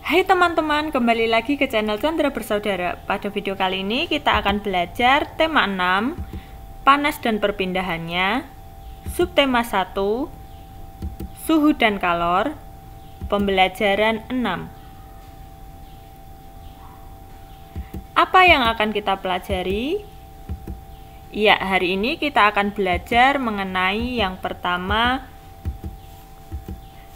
Hai teman-teman, kembali lagi ke channel Chandra Bersaudara. Pada video kali ini kita akan belajar tema 6, panas dan perpindahannya, subtema 1, suhu dan kalor, pembelajaran 6. Apa yang akan kita pelajari? Ya, hari ini kita akan belajar mengenai yang pertama,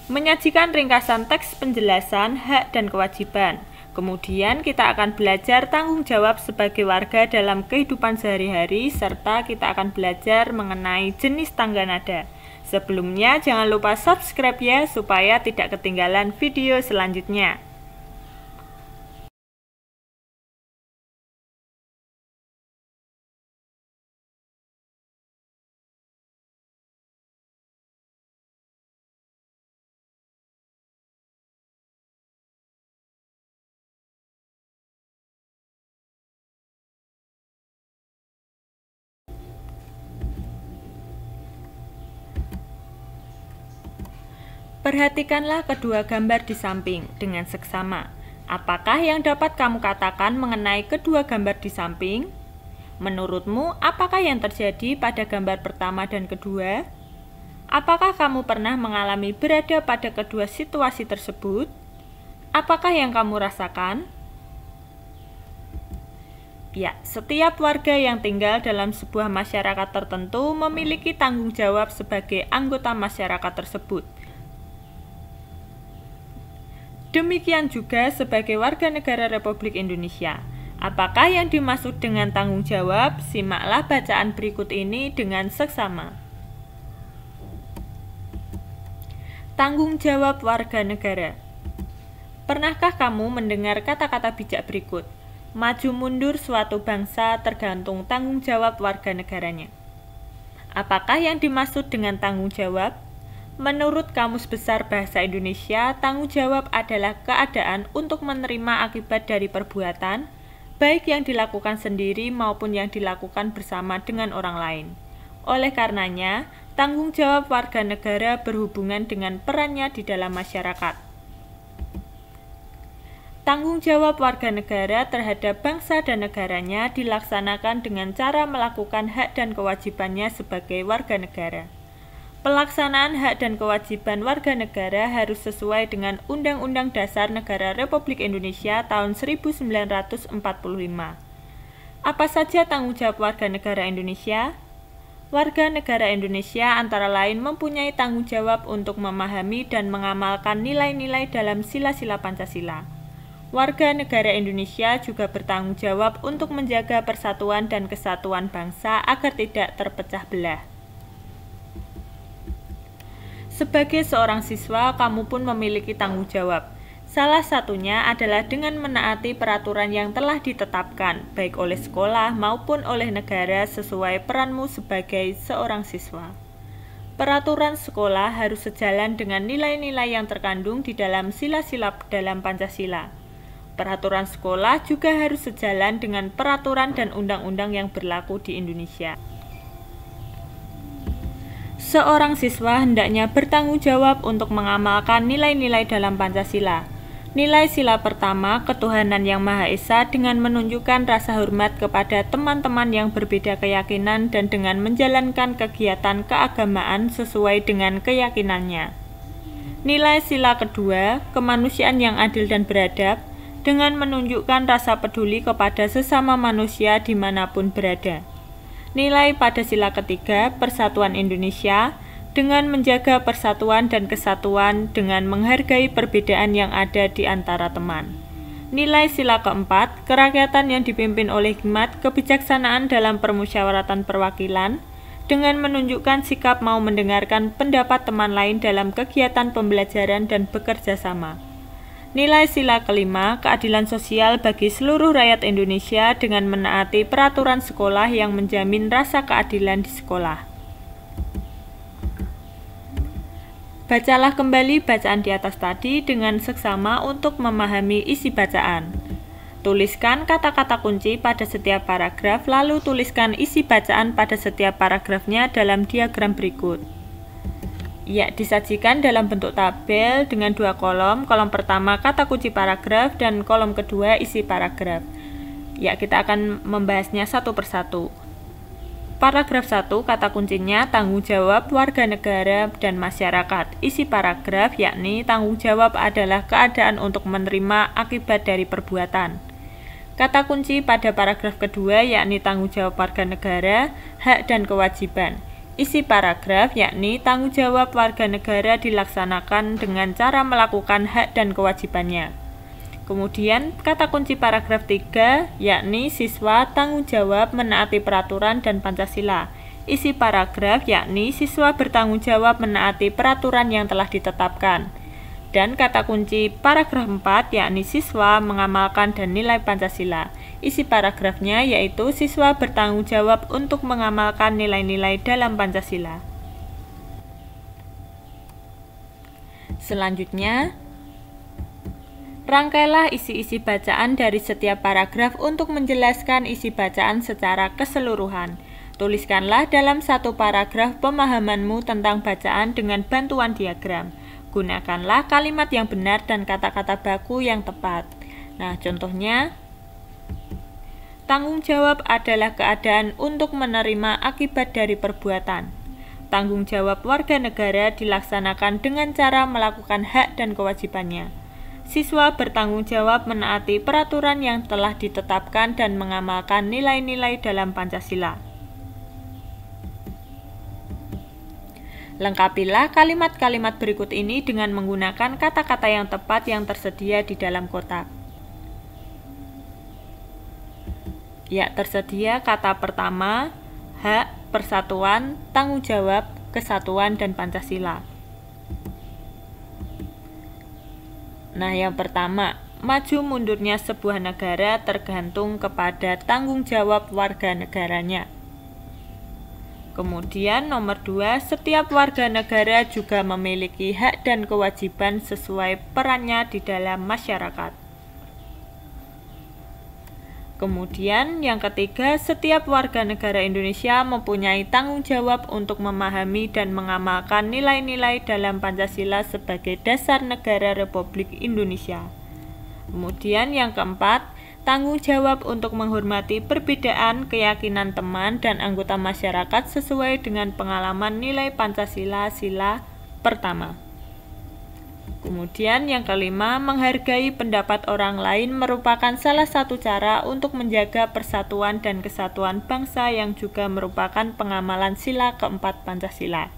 menyajikan ringkasan teks penjelasan hak dan kewajiban. Kemudian kita akan belajar tanggung jawab sebagai warga dalam kehidupan sehari-hari, serta kita akan belajar mengenai jenis tangga nada. Sebelumnya jangan lupa subscribe ya, supaya tidak ketinggalan video selanjutnya. Perhatikanlah kedua gambar di samping dengan seksama. Apakah yang dapat kamu katakan mengenai kedua gambar di samping? Menurutmu, apakah yang terjadi pada gambar pertama dan kedua? Apakah kamu pernah mengalami berada pada kedua situasi tersebut? Apakah yang kamu rasakan? Ya, setiap warga yang tinggal dalam sebuah masyarakat tertentu memiliki tanggung jawab sebagai anggota masyarakat tersebut. Demikian juga sebagai warga negara Republik Indonesia. Apakah yang dimaksud dengan tanggung jawab? Simaklah bacaan berikut ini dengan seksama. Tanggung jawab warga negara. Pernahkah kamu mendengar kata-kata bijak berikut? Maju mundur suatu bangsa tergantung tanggung jawab warga negaranya. Apakah yang dimaksud dengan tanggung jawab? Menurut Kamus Besar Bahasa Indonesia, tanggung jawab adalah keadaan untuk menerima akibat dari perbuatan, baik yang dilakukan sendiri maupun yang dilakukan bersama dengan orang lain. Oleh karenanya, tanggung jawab warga negara berhubungan dengan perannya di dalam masyarakat. Tanggung jawab warga negara terhadap bangsa dan negaranya dilaksanakan dengan cara melakukan hak dan kewajibannya sebagai warga negara. Pelaksanaan hak dan kewajiban warga negara harus sesuai dengan Undang-Undang Dasar Negara Republik Indonesia tahun 1945. Apa saja tanggung jawab warga negara Indonesia? Warga negara Indonesia antara lain mempunyai tanggung jawab untuk memahami dan mengamalkan nilai-nilai dalam sila-sila Pancasila. Warga negara Indonesia juga bertanggung jawab untuk menjaga persatuan dan kesatuan bangsa agar tidak terpecah belah. Sebagai seorang siswa, kamu pun memiliki tanggung jawab. Salah satunya adalah dengan menaati peraturan yang telah ditetapkan, baik oleh sekolah maupun oleh negara sesuai peranmu sebagai seorang siswa. Peraturan sekolah harus sejalan dengan nilai-nilai yang terkandung di dalam sila-sila dalam Pancasila. Peraturan sekolah juga harus sejalan dengan peraturan dan undang-undang yang berlaku di Indonesia. Seorang siswa hendaknya bertanggung jawab untuk mengamalkan nilai-nilai dalam Pancasila. Nilai sila pertama, ketuhanan yang Maha Esa, dengan menunjukkan rasa hormat kepada teman-teman yang berbeda keyakinan dan dengan menjalankan kegiatan keagamaan sesuai dengan keyakinannya. Nilai sila kedua, kemanusiaan yang adil dan beradab, dengan menunjukkan rasa peduli kepada sesama manusia dimanapun berada. Nilai pada sila ketiga, persatuan Indonesia, dengan menjaga persatuan dan kesatuan dengan menghargai perbedaan yang ada di antara teman. Nilai sila keempat, kerakyatan yang dipimpin oleh hikmat, kebijaksanaan dalam permusyawaratan perwakilan, dengan menunjukkan sikap mau mendengarkan pendapat teman lain dalam kegiatan pembelajaran dan bekerja sama. Nilai sila kelima, keadilan sosial bagi seluruh rakyat Indonesia dengan menaati peraturan sekolah yang menjamin rasa keadilan di sekolah. Bacalah kembali bacaan di atas tadi dengan seksama untuk memahami isi bacaan. Tuliskan kata-kata kunci pada setiap paragraf, lalu tuliskan isi bacaan pada setiap paragrafnya dalam diagram berikut. Ya, disajikan dalam bentuk tabel dengan 2 kolom. Kolom pertama kata kunci paragraf dan kolom kedua isi paragraf. Ya, kita akan membahasnya satu persatu. Paragraf 1 kata kuncinya tanggung jawab warga negara dan masyarakat. Isi paragraf yakni tanggung jawab adalah keadaan untuk menerima akibat dari perbuatan. Kata kunci pada paragraf kedua yakni tanggung jawab warga negara, hak dan kewajiban. Isi paragraf yakni tanggung jawab warga negara dilaksanakan dengan cara melakukan hak dan kewajibannya. Kemudian kata kunci paragraf 3 yakni siswa tanggung jawab menaati peraturan dan Pancasila. Isi paragraf yakni siswa bertanggung jawab menaati peraturan yang telah ditetapkan. Dan kata kunci paragraf 4 yakni siswa mengamalkan dan nilai Pancasila. Isi paragrafnya yaitu siswa bertanggung jawab untuk mengamalkan nilai-nilai dalam Pancasila. Selanjutnya, rangkailah isi-isi bacaan dari setiap paragraf untuk menjelaskan isi bacaan secara keseluruhan. Tuliskanlah dalam satu paragraf pemahamanmu tentang bacaan dengan bantuan diagram. Gunakanlah kalimat yang benar dan kata-kata baku yang tepat. Nah, contohnya, tanggung jawab adalah keadaan untuk menerima akibat dari perbuatan. Tanggung jawab warga negara dilaksanakan dengan cara melakukan hak dan kewajibannya. Siswa bertanggung jawab menaati peraturan yang telah ditetapkan dan mengamalkan nilai-nilai dalam Pancasila. Lengkapilah kalimat-kalimat berikut ini dengan menggunakan kata-kata yang tepat yang tersedia di dalam kotak. Ya, tersedia kata pertama, hak, persatuan, tanggung jawab, kesatuan, dan Pancasila. Nah, yang pertama, maju mundurnya sebuah negara tergantung kepada tanggung jawab warga negaranya. Kemudian nomor 2, setiap warga negara juga memiliki hak dan kewajiban sesuai perannya di dalam masyarakat. Kemudian yang ketiga, setiap warga negara Indonesia mempunyai tanggung jawab untuk memahami dan mengamalkan nilai-nilai dalam Pancasila sebagai dasar negara Republik Indonesia. Kemudian yang keempat, tanggung jawab untuk menghormati perbedaan keyakinan teman dan anggota masyarakat sesuai dengan pengalaman nilai Pancasila sila pertama. Kemudian yang kelima, menghargai pendapat orang lain merupakan salah satu cara untuk menjaga persatuan dan kesatuan bangsa yang juga merupakan pengamalan sila keempat Pancasila.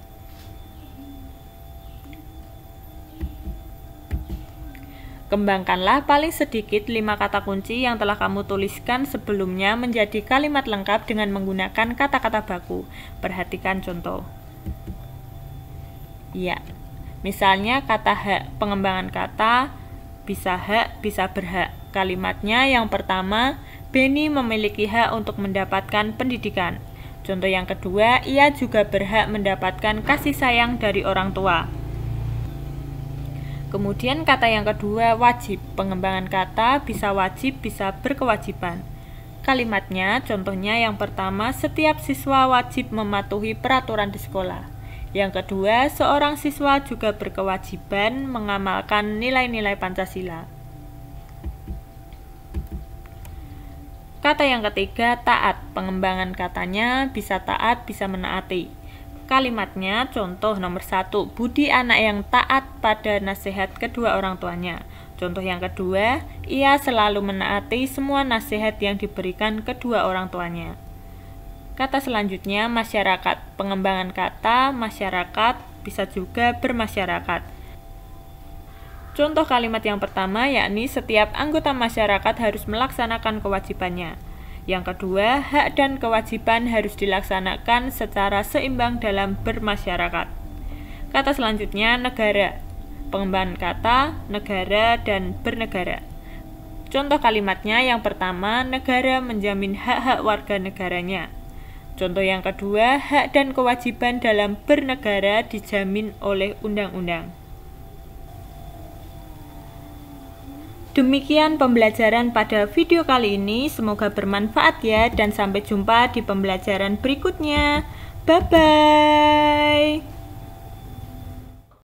Kembangkanlah paling sedikit 5 kata kunci yang telah kamu tuliskan sebelumnya menjadi kalimat lengkap dengan menggunakan kata-kata baku. Perhatikan contoh. Ya, misalnya kata hak, pengembangan kata bisa hak, bisa berhak. Kalimatnya yang pertama, Beni memiliki hak untuk mendapatkan pendidikan. Contoh yang kedua, ia juga berhak mendapatkan kasih sayang dari orang tua. Kemudian kata yang kedua, wajib. Pengembangan kata bisa wajib, bisa berkewajiban. Kalimatnya, contohnya yang pertama, setiap siswa wajib mematuhi peraturan di sekolah. Yang kedua, seorang siswa juga berkewajiban mengamalkan nilai-nilai Pancasila. Kata yang ketiga, taat. Pengembangan katanya bisa taat, bisa menaati. Kalimatnya, contoh nomor 1, budi anak yang taat pada nasihat kedua orang tuanya. Contoh yang kedua, ia selalu menaati semua nasihat yang diberikan kedua orang tuanya. Kata selanjutnya, masyarakat. Pengembangan kata, masyarakat, bisa juga bermasyarakat. Contoh kalimat yang pertama, yakni setiap anggota masyarakat harus melaksanakan kewajibannya. Yang kedua, hak dan kewajiban harus dilaksanakan secara seimbang dalam bermasyarakat. Kata selanjutnya, negara. Pengembangan kata, negara dan bernegara. Contoh kalimatnya yang pertama, negara menjamin hak-hak warga negaranya. Contoh yang kedua, hak dan kewajiban dalam bernegara dijamin oleh undang-undang. Demikian pembelajaran pada video kali ini, semoga bermanfaat ya, dan sampai jumpa di pembelajaran berikutnya. Bye-bye.